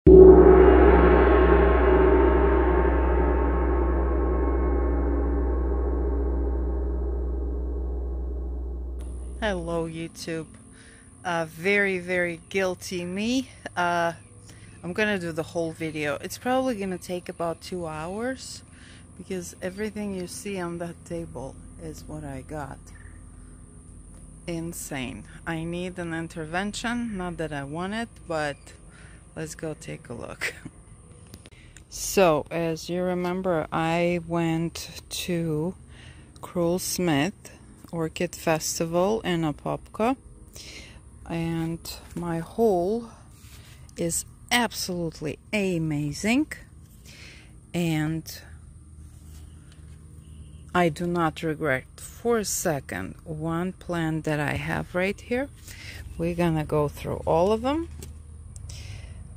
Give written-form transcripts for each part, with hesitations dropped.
Hello YouTube. Very guilty me. I'm gonna do the whole video. It's probably gonna take about 2 hours because everything you see on that table is what I got. Insane. I need an intervention, not that I want it, but let's go take a look. So as you remember, I went to Krull-Smith Orchid Festival in Apopka, and my haul is absolutely amazing, and I do not regret for a second one plant that I have right here. We're gonna go through all of them.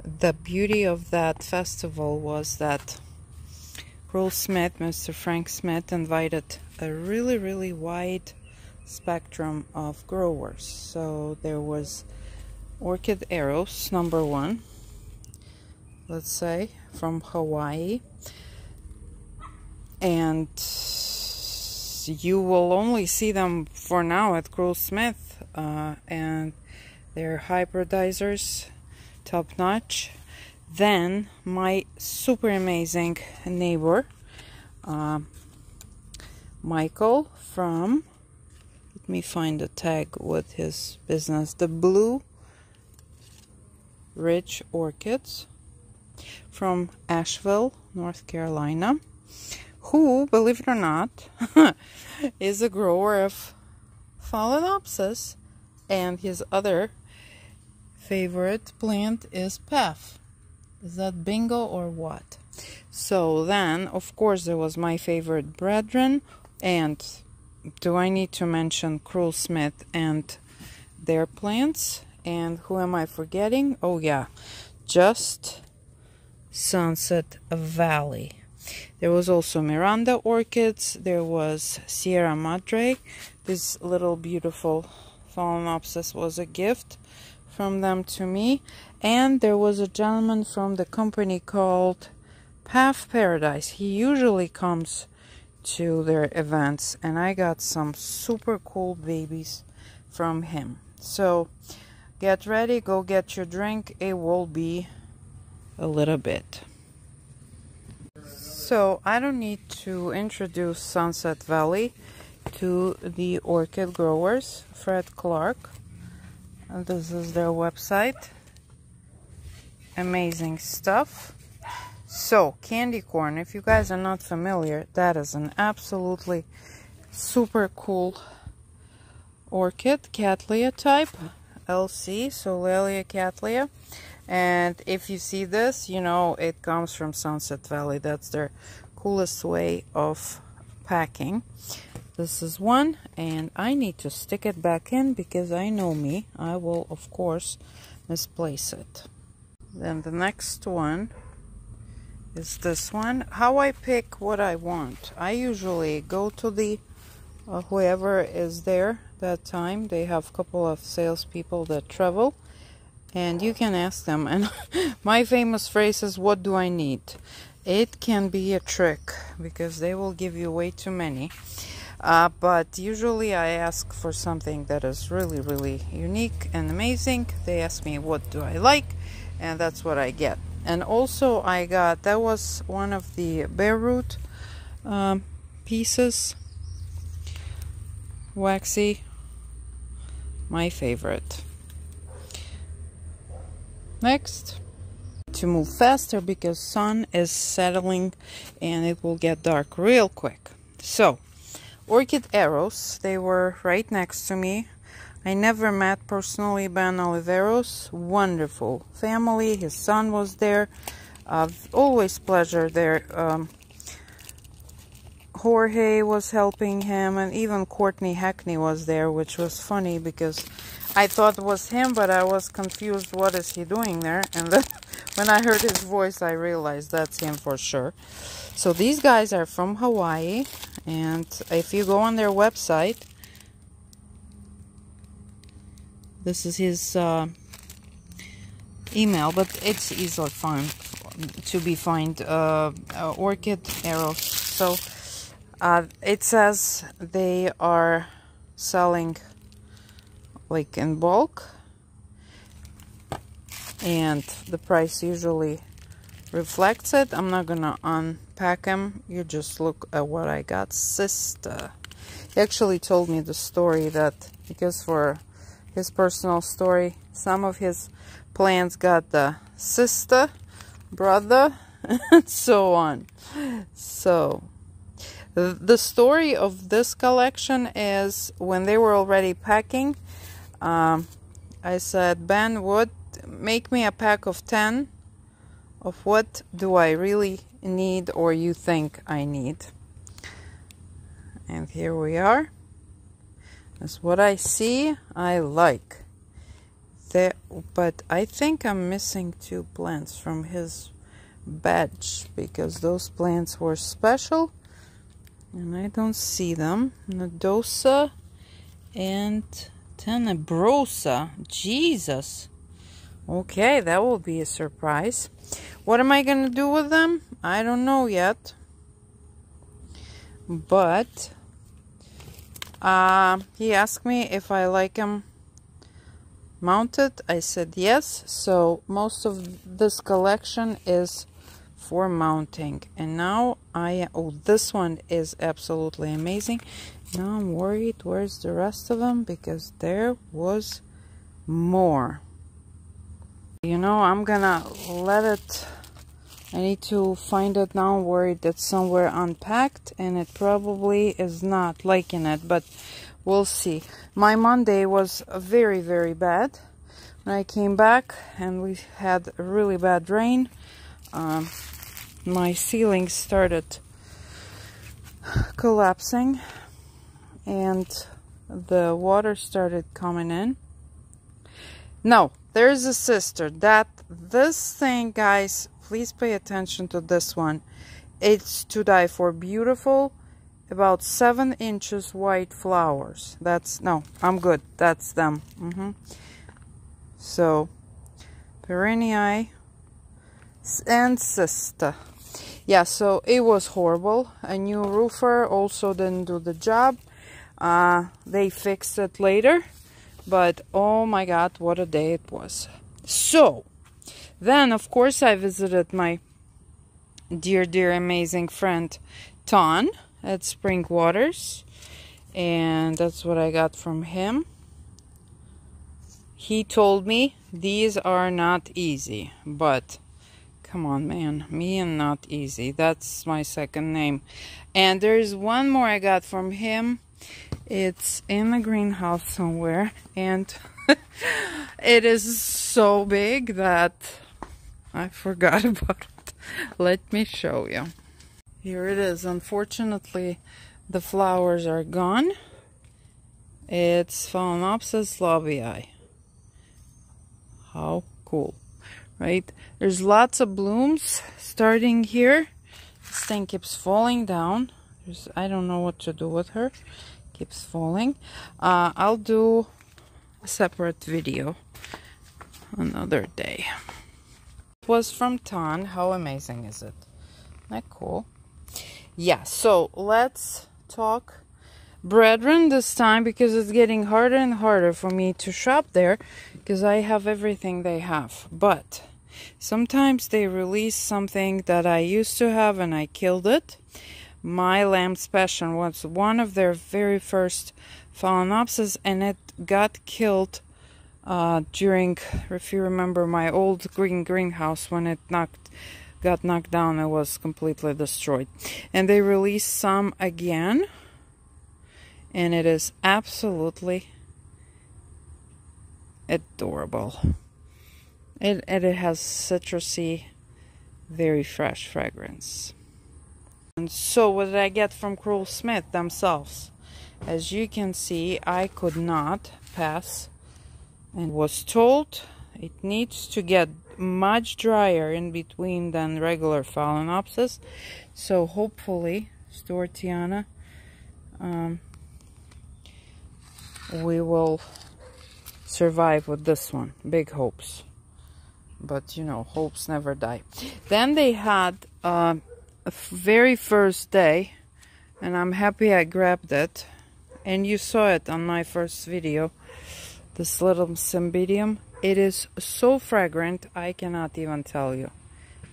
The beauty of that festival was that Krull-Smith, Mr. Frank Smith, invited a really wide spectrum of growers. So there was Orchid Arrows, #1, let's say, from Hawaii, and you will only see them for now at Krull-Smith, and they're hybridizers, top notch. Then my super amazing neighbor, Michael from, let me find the tag with his business, the Blue Ridge Orchids from Asheville, North Carolina, who, believe it or not, is a grower of Phalaenopsis, and his other favorite plant is Pef. Is that bingo or what? So then, of course, there was my favorite brethren, and do I need to mention Krull-Smith and their plants? And who am I forgetting? Oh yeah, just Sunset Valley. There was also Miranda Orchids. There was Sierra Madre. This little beautiful Phalaenopsis was a gift from them to me. And there was a gentleman from the company called Path Paradise. He usually comes to their events, and I got some super cool babies from him. So get ready, go get your drink. It will be a little bit. So I don't need to introduce Sunset Valley to the orchid growers. Fred Clark, and this is their website. Amazing stuff. So candy corn, if you guys are not familiar, that is an absolutely super cool orchid, Cattleya type, LC, so Laelia cattleya. And if you see this, you know it comes from Sunset Valley. That's their coolest way of packing. This is one, and I need to stick it back in because I know me, I will of course misplace it. Then the next one is this one. How I pick what I want. I usually go to the whoever is there that time. They have a couple of salespeople that travel, and you can ask them. And my famous phrase is, what do I need? It can be a trick because they will give you way too many. But usually I ask for something that is really unique and amazing. They ask me what do I like, and that's what I get. And also I got, that was one of the bare root pieces, waxy, my favorite. Next, to move faster because sun is settling and it will get dark real quick. So Orchid Arrows, they were right next to me. I never met personally Ben Oliveros. Wonderful family. His son was there. Always pleasure there. Jorge was helping him, and even Courtney Hackney was there, which was funny because I thought it was him, but I was confused. What is he doing there? And then when I heard his voice, I realized that's him for sure. So these guys are from Hawaii, and if you go on their website, this is his email, but it's easily found Orchid arrows. So it says they are selling like in bulk, and the price usually reflects it. I'm not gonna unpack them. You just look at what I got. Sister, he actually told me the story that because for his personal story, some of his plants got the sister, brother, and so on. So the story of this collection is when they were already packing, I said, Ben, would make me a pack of 10 of what do I really need or you think I need. And here we are. That's what I see I like. But I think I'm missing 2 plants from his batch because those plants were special and I don't see them. Nodosa and Tenebrosa. Jesus. Okay, that will be a surprise. What am I going to do with them? I don't know yet. But he asked me if I like them mounted. I said yes. So most of this collection is for mounting. And now oh, this one is absolutely amazing. Now I'm worried where's the rest of them because there was more. You know, I'm gonna let it, I need to find it now. I'm worried it's somewhere unpacked and it probably is not liking it, but we'll see. My Monday was very, very bad. When I came back and we had a really bad rain, my ceiling started collapsing and the water started coming in. No, there's a sister. This thing, guys, please pay attention to this one. It's to die for. Beautiful, about 7 inches white flowers. No, I'm good. That's them. So, Perenniae and sister. Yeah, so it was horrible. A new roofer also didn't do the job. They fixed it later. But oh my god, what a day it was. So, then of course I visited my dear, dear, amazing friend Ton at Spring Waters. And that's what I got from him. He told me these are not easy. But, come on man, me and not easy. That's my second name. And there's one more I got from him. It's in the greenhouse somewhere, and it is so big that I forgot about it. Let me show you. Here it is. Unfortunately, the flowers are gone. It's Phalaenopsis labii. How cool, right? There's lots of blooms starting here. This thing keeps falling down. I don't know what to do with her. Keeps falling. I'll do a separate video another day. It was from Ton. How amazing is it? Isn't that cool? Yeah, so let's talk Brethren this time because it's getting harder and harder for me to shop there because I have everything they have. But sometimes they release something that I used to have and I killed it. My Lamb's Passion was one of their very first Phalaenopsis, and it got killed during, if you remember, my old greenhouse. When it got knocked down, it was completely destroyed. And they released some again, and it is absolutely adorable. It has citrusy, very fresh fragrance. And so what did I get from Krull-Smith themselves? As you can see, I could not pass and was told it needs to get much drier in between than regular Phalaenopsis. So hopefully, Stuartiana, we will survive with this one. Big hopes. but you know, hopes never die. Then they had a very first day, and I'm happy I grabbed it, and you saw it on my first video, this little cymbidium. It is so fragrant, I cannot even tell you.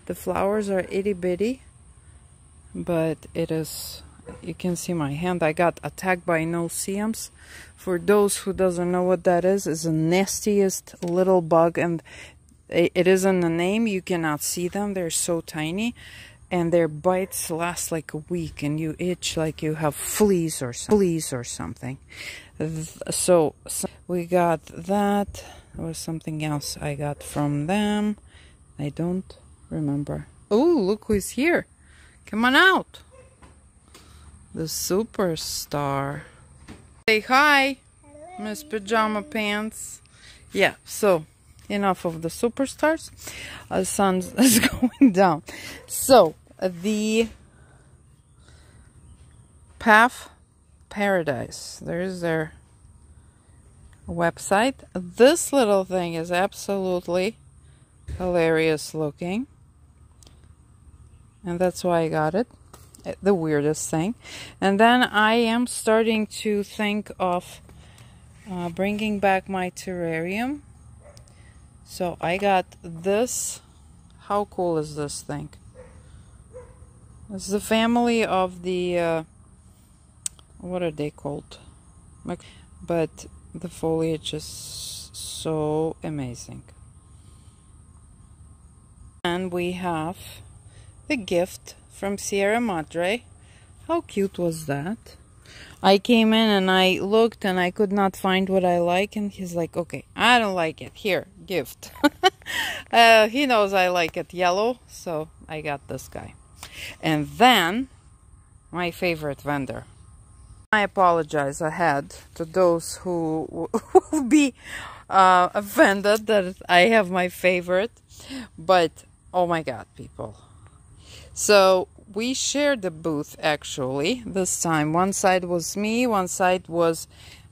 The flowers are itty bitty, but it is, you can see my hand. I got attacked by no-see-ums. For those who doesn't know what that is the nastiest little bug, and it is in the name. You cannot see them, they're so tiny, and their bites last like a week, and you itch like you have fleas or something. So we got that. There was something else I got from them. I don't remember. Oh, look who's here. Come on out. The superstar. Say hi, Miss Pajama Pants. Yeah, so enough of the superstars. The sun is going down. So the Path Paradise. There's their website. This little thing is absolutely hilarious looking, and that's why I got it. The weirdest thing. And then I am starting to think of bringing back my terrarium. So I got this. How cool is this thing? It's the family of the what are they called? But the foliage is so amazing. And we have the gift from Sierra Madre. How cute was that? I came in and I looked and I could not find what I like, and he's like, okay, I don't like it, here, gift. He knows I like it yellow, so I got this guy. And then my favorite vendor. I apologize ahead to those who will be offended that I have my favorite, but oh my god, people. So we shared the booth actually this time. One side was me, one side was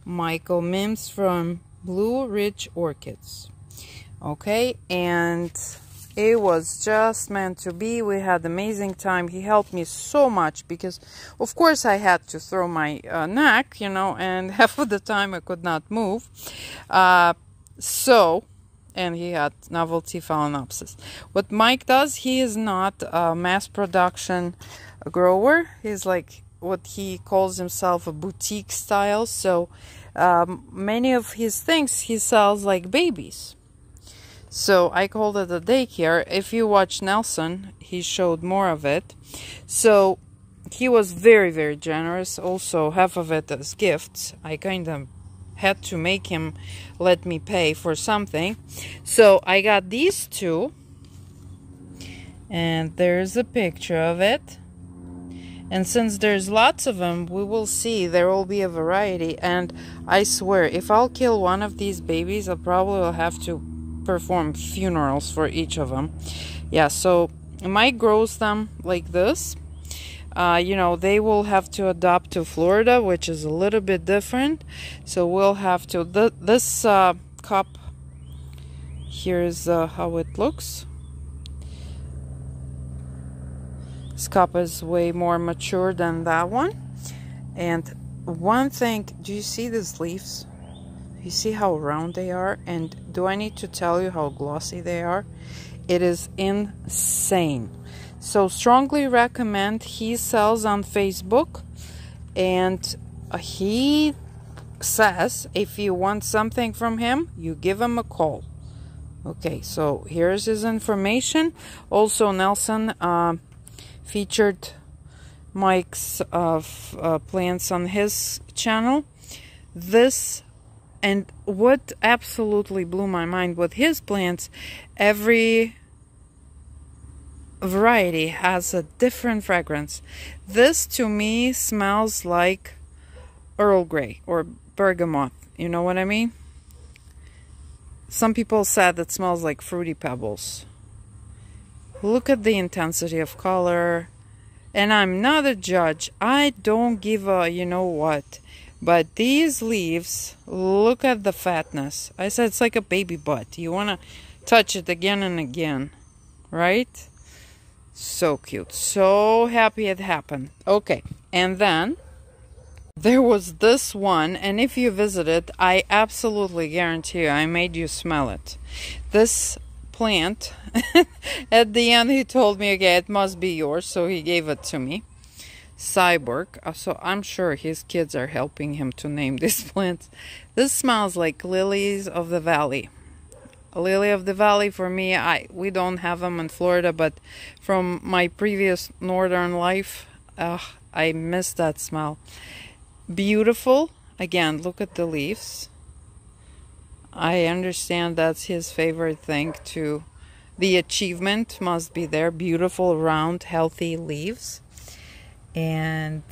Michael Mims from Blue Ridge Orchids. Okay, and it was just meant to be. We had an amazing time. He helped me so much because, of course, I had to throw my neck, you know, and half of the time I could not move. And he had novelty phalaenopsis. What Mike does, he is not a mass production grower. He's like what he calls himself a boutique style. So many of his things he sells like babies. So I called it a daycare. If you watch Nelson, he showed more of it. So he was very, very generous. Also, half of it as gifts. I kind of had to make him let me pay for something. So I got these two. And there's a picture of it. And since there's lots of them, we will see. There will be a variety. And I swear, if I'll kill one of these babies, I probably will have to perform funerals for each of them. Yeah, so Mike grows them like this. You know, they will have to adopt to Florida, which is a little bit different. So we'll have to... This cup, here's how it looks. This cup is way more mature than that one. And one thing, do you see these leaves? You see how round they are? And do I need to tell you how glossy they are? It is insane. So strongly recommend. He sells on Facebook, and he says if you want something from him, you give him a call. Okay, so here's his information. Also, Nelson featured Mike's plants on his channel. This, and what absolutely blew my mind with his plants, every variety has a different fragrance. This to me smells like Earl Grey or bergamot. You know what I mean? Some people said it smells like Fruity Pebbles. Look at the intensity of color. And I'm not a judge. I don't give a you know what. But these leaves, look at the fatness. I said it's like a baby butt. You want to touch it again and again, right? So cute. So happy it happened. Okay, and then there was this one, and if you visit it, I absolutely guarantee you, I made you smell it. This plant, at the end he told me, okay, it must be yours, so he gave it to me. Cyborg. So I'm sure his kids are helping him to name these plants. This smells like lilies of the valley. Lily of the valley, for me, we don't have them in Florida, but from my previous northern life, I miss that smell. Beautiful. Again, look at the leaves. I understand that's his favorite thing too. The achievement must be there. Beautiful, round, healthy leaves. And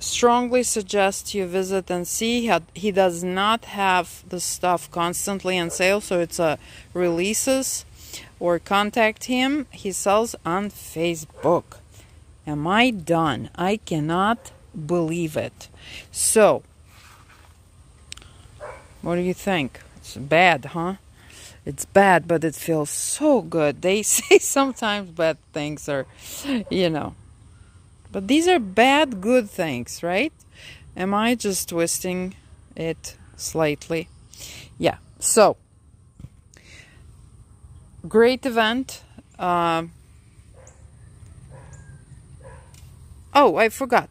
strongly suggest you visit and see. He does not have the stuff constantly on sale, so it's releases, or contact him. He sells on Facebook. Am I done? I cannot believe it. So what do you think? It's bad, huh? It's bad, but it feels so good. They say sometimes bad things are, you know, but these are bad, good things, right? Am I just twisting it slightly? Yeah. So, great event. Oh, I forgot.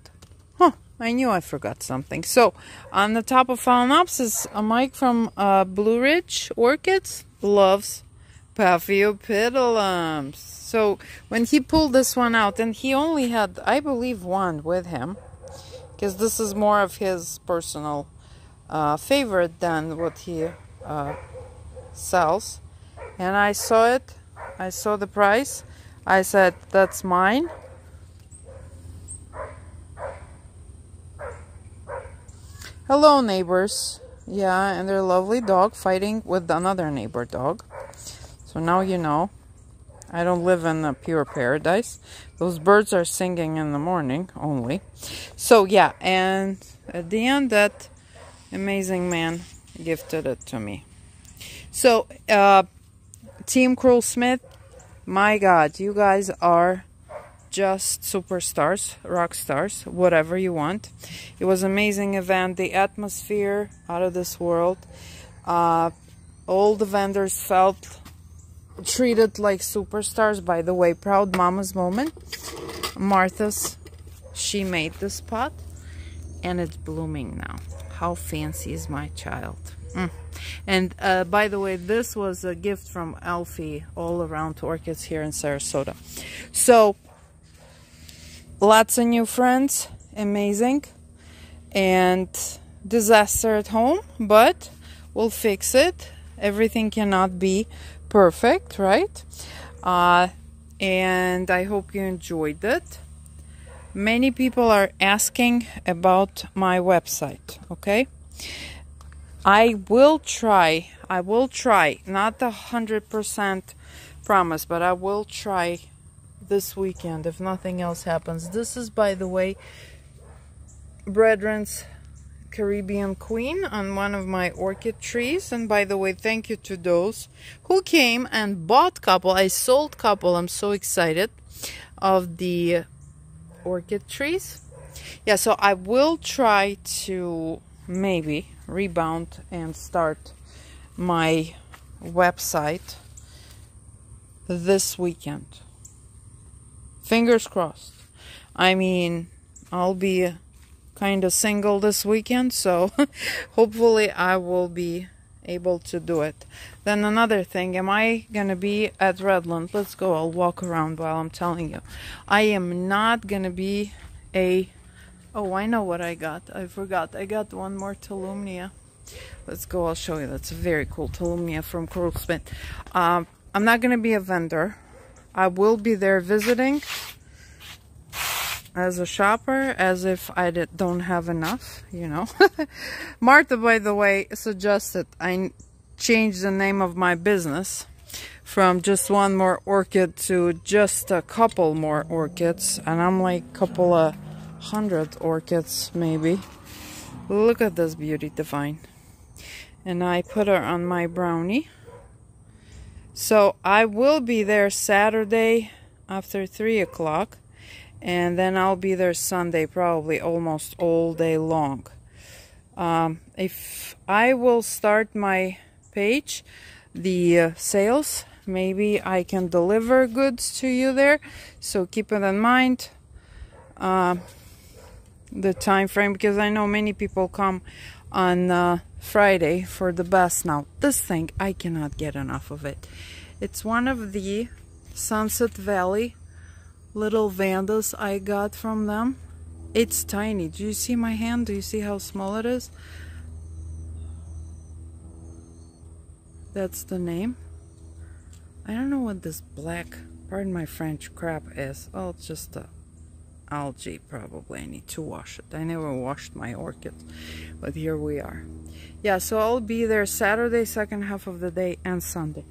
Huh, I knew I forgot something. So, on the top of Phalaenopsis, a Mike from Blue Ridge Orchids loves Paphiopedilums. So when he pulled this one out, and he only had, I believe, one with him, because this is more of his personal favorite than what he sells. And I saw it, I saw the price, I said, that's mine. Hello, neighbors. Yeah, and their lovely dog fighting with another neighbor dog. So now you know. I don't live in a pure paradise. Those birds are singing in the morning only. So yeah, and at the end, that amazing man gifted it to me. So, Team Krull-Smith, my God, you guys are just superstars, rock stars, whatever you want. It was an amazing event. The atmosphere out of this world. All the vendors felt treated like superstars. By the way, proud mama's moment. Martha's, she made this pot and it's blooming now. How fancy is my child? And by the way, this was a gift from Alfie, all around orchids here in Sarasota. So lots of new friends, amazing, and disaster at home, but we'll fix it. Everything cannot be perfect, right? And I hope you enjoyed it. Many people are asking about my website, okay? I will try, not 100% promise, but I will try this weekend if nothing else happens. This is, by the way, Brethren's Caribbean Queen on one of my orchid trees. And by the way, thank you to those who came and bought couple. I sold couple. I'm so excited of the orchid trees. Yeah, so I will try to maybe rebound and start my website this weekend. Fingers crossed. I mean, I'll be kind of single this weekend, so hopefully I will be able to do it. Then another thing, am I gonna be at Redland? Let's go, I'll walk around while I'm telling you. I am not gonna be a... Oh, I know what I got. I forgot. I got one more Tolumnia. Let's go, I'll show you. That's a very cool Tolumnia from Krull-Smith. I'm not gonna be a vendor. I will be there visiting as a shopper, as if I don't have enough, you know. Martha, by the way, suggested I change the name of my business from just one more orchid to just a couple more orchids. And I'm like, couple of 100 orchids, maybe. Look at this beauty divine. And I put her on my brownie. So I will be there Saturday after 3 o'clock, and then I'll be there Sunday probably almost all day long. If I will start my page, the sales, maybe I can deliver goods to you there, so keep it in mind, the time frame, because I know many people come on Friday for the best. Now this thing, I cannot get enough of it. It's one of the Sunset Valley little Vandas I got from them. It's tiny. Do you see my hand? Do you see how small it is? That's the name. I don't know what this black, pardon my French, crap is. Oh, it's just a algae probably. I need to wash it. I never washed my orchids, but here we are. Yeah, so I'll be there Saturday, second half of the day, and Sunday.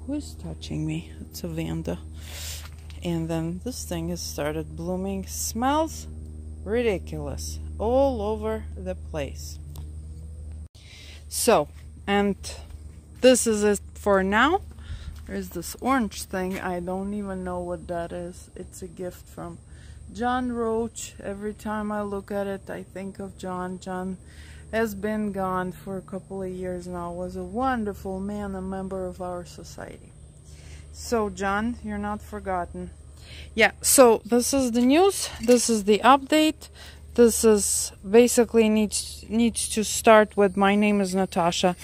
Who's touching me? It's a Vanda. And then this thing has started blooming. Smells ridiculous all over the place. So, and this is it for now. There's this orange thing. I don't even know what that is. It's a gift from John Roach. Every time I look at it, I think of John. John has been gone for a couple of years now. Was a wonderful man, a member of our society. So John, you're not forgotten. Yeah, so this is the news. This is the update. This is basically needs to start with my name is Natasha,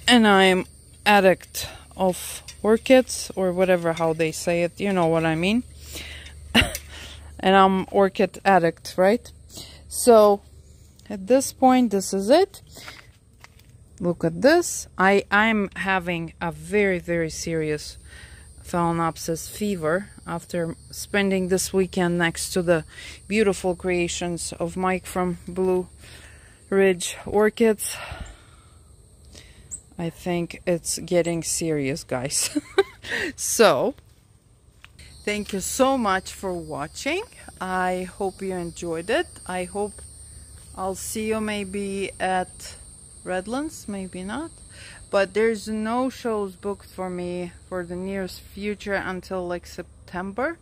and I'm addict of orchids, or whatever how they say it. You know what I mean. And I'm orchid addict, right? So at this point, this is it. Look at this. I'm having a very, very serious Phalaenopsis fever after spending this weekend next to the beautiful creations of Mike from Blue Ridge Orchids. I think it's getting serious, guys. So thank you so much for watching. I hope you enjoyed it. I hope I'll see you maybe at Redlands, maybe not. But there's no shows booked for me for the nearest future until like September.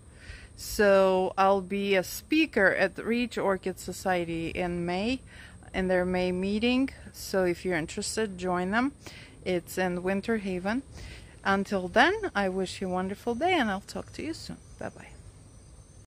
So I'll be a speaker at the Reach Orchid Society in May, in their May meeting. So if you're interested, join them. It's in Winter Haven. Until then, I wish you a wonderful day, and I'll talk to you soon. Bye-bye.